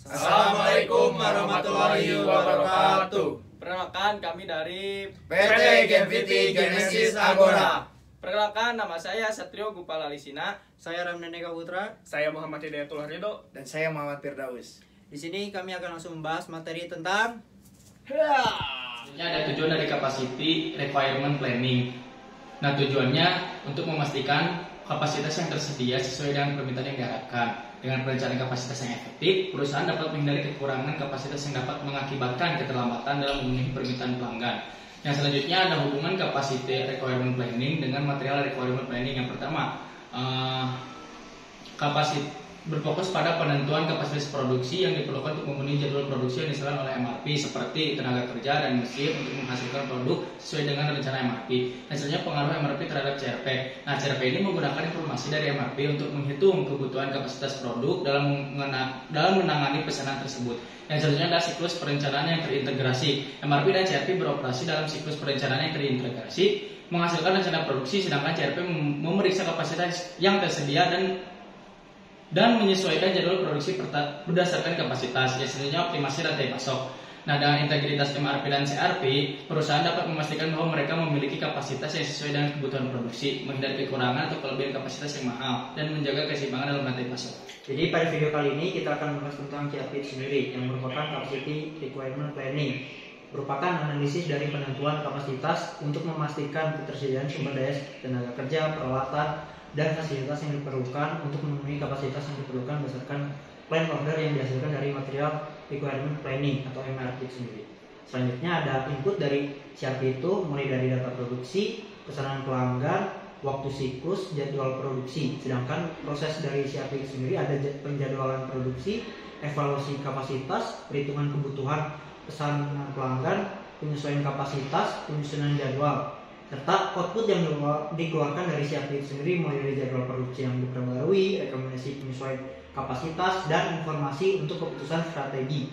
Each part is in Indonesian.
Assalamualaikum warahmatullahi wabarakatuh. Perkenalkan, kami dari PT Genfiti Genesis Agora. Perkenalkan, nama saya Satrio Gupala Lisina. Saya Ramdaneka Putra. Saya Muhammad Hidayatullah Ridho. Dan saya Muhammad Firdaus. Di sini kami akan langsung membahas materi tentang Ini ada tujuan dari capacity requirement planning. Nah, tujuannya untuk memastikan kapasitas yang tersedia sesuai dengan permintaan yang diharapkan. Dengan perencanaan kapasitas yang efektif, perusahaan dapat menghindari kekurangan kapasitas yang dapat mengakibatkan keterlambatan dalam memenuhi permintaan pelanggan. Yang selanjutnya ada hubungan capacity requirement planning dengan material requirement planning. Yang pertama, berfokus pada penentuan kapasitas produksi yang diperlukan untuk memenuhi jadwal produksi yang diserahkan oleh MRP seperti tenaga kerja dan mesin untuk menghasilkan produk sesuai dengan rencana MRP. Dan selanjutnya pengaruh MRP terhadap CRP. Nah, CRP ini menggunakan informasi dari MRP untuk menghitung kebutuhan kapasitas produk dalam menangani pesanan tersebut. Yang selanjutnya adalah siklus perencanaan yang terintegrasi. MRP dan CRP beroperasi dalam siklus perencanaan yang terintegrasi, menghasilkan rencana produksi, sedangkan CRP memeriksa kapasitas yang tersedia dan menyesuaikan jadwal produksi berdasarkan kapasitas. Ya, selanjutnya optimasi rantai pasok. Nah, dengan integritas MRP dan CRP, perusahaan dapat memastikan bahwa mereka memiliki kapasitas yang sesuai dengan kebutuhan produksi, menghindari kekurangan atau kelebihan kapasitas yang mahal, dan menjaga keseimbangan dalam rantai pasok. Jadi pada video kali ini kita akan membahas tentang CRP sendiri yang merupakan Capacity Requirement Planning. Merupakan analisis dari penentuan kapasitas untuk memastikan ketersediaan sumber daya tenaga kerja, peralatan, dan fasilitas yang diperlukan untuk memenuhi kapasitas yang diperlukan berdasarkan plan order yang dihasilkan dari material requirement planning atau MRP sendiri. Selanjutnya ada input dari CRP itu mulai dari data produksi, pesanan pelanggan, waktu siklus, jadwal produksi. Sedangkan proses dari CRP sendiri ada penjadwalan produksi, evaluasi kapasitas, perhitungan kebutuhan pesanan pelanggan, penyesuaian kapasitas, penyusunan jadwal, serta output yang dikeluarkan dari CRP sendiri mulai dari jadwal produksi yang diperbarui, rekomendasi penyesuaian kapasitas, dan informasi untuk keputusan strategi.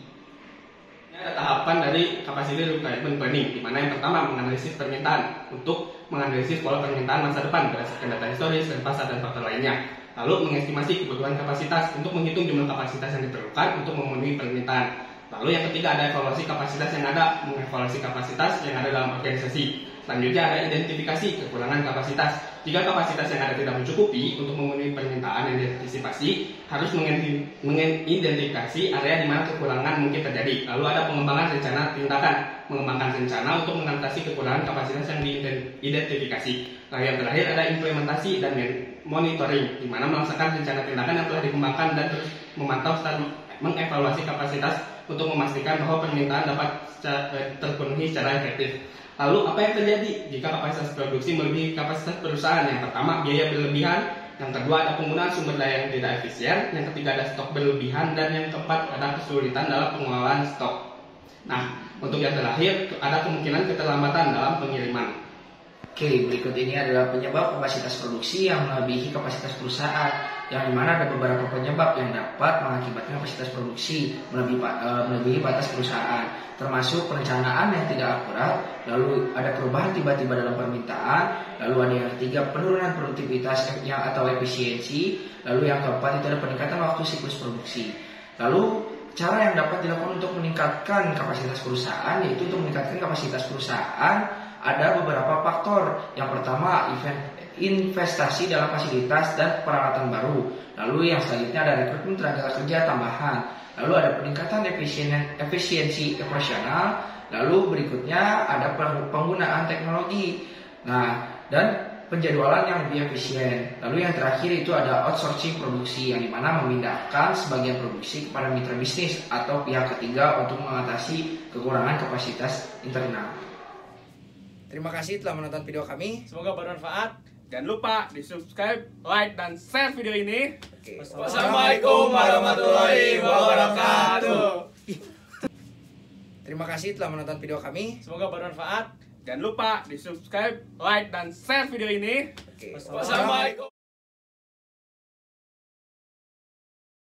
Ini ada tahapan dari capacity requirement planning, di mana yang pertama menganalisis permintaan untuk menganalisis pola permintaan masa depan berdasarkan data historis dan pasar dan faktor lainnya. Lalu mengestimasi kebutuhan kapasitas untuk menghitung jumlah kapasitas yang diperlukan untuk memenuhi permintaan. Lalu yang ketiga ada evaluasi kapasitas yang ada, mengevaluasi kapasitas yang ada dalam organisasi. Selanjutnya ada identifikasi kekurangan kapasitas. Jika kapasitas yang ada tidak mencukupi untuk memenuhi permintaan yang diantisipasi, harus mengidentifikasi area di mana kekurangan mungkin terjadi. Lalu ada pengembangan rencana tindakan, mengembangkan rencana untuk mengatasi kekurangan kapasitas yang diidentifikasi. Lalu yang terakhir ada implementasi dan monitoring, di mana melaksanakan rencana tindakan yang telah dikembangkan dan terus memantau serta mengevaluasi kapasitas untuk memastikan bahwa permintaan dapat terpenuhi secara efektif. Lalu apa yang terjadi jika kapasitas produksi melebihi kapasitas perusahaan? Yang pertama, biaya berlebihan. Yang kedua, ada penggunaan sumber daya yang tidak efisien. Yang ketiga, ada stok berlebihan. Dan yang keempat, ada kesulitan dalam pengelolaan stok. Nah, untuk yang terakhir, ada kemungkinan keterlambatan dalam pengiriman. Oke, berikut ini adalah penyebab kapasitas produksi yang melebihi kapasitas perusahaan, yang dimana ada beberapa penyebab yang dapat mengakibatkan kapasitas produksi melebihi batas perusahaan, termasuk perencanaan yang tidak akurat, lalu ada perubahan tiba-tiba dalam permintaan, lalu ada yang ketiga penurunan produktivitas atau efisiensi, lalu yang keempat itu ada peningkatan waktu siklus produksi. Lalu cara yang dapat dilakukan untuk meningkatkan kapasitas perusahaan, yaitu untuk meningkatkan kapasitas perusahaan ada beberapa faktor. Yang pertama, investasi dalam fasilitas dan peralatan baru. Lalu yang selanjutnya ada rekrutmen tenaga kerja tambahan. Lalu ada peningkatan efisiensi operasional. Lalu berikutnya ada penggunaan teknologi. Nah, dan penjadwalan yang lebih efisien. Lalu yang terakhir itu ada outsourcing produksi, yang dimana memindahkan sebagian produksi kepada mitra bisnis atau pihak ketiga untuk mengatasi kekurangan kapasitas internal. Terima kasih telah menonton video kami. Semoga bermanfaat. Jangan lupa di subscribe, like, dan share video ini. Wassalamualaikum warahmatullahi wabarakatuh. Terima kasih telah menonton video kami. Semoga bermanfaat. Jangan lupa di subscribe, like, dan share video ini. Wassalamualaikum.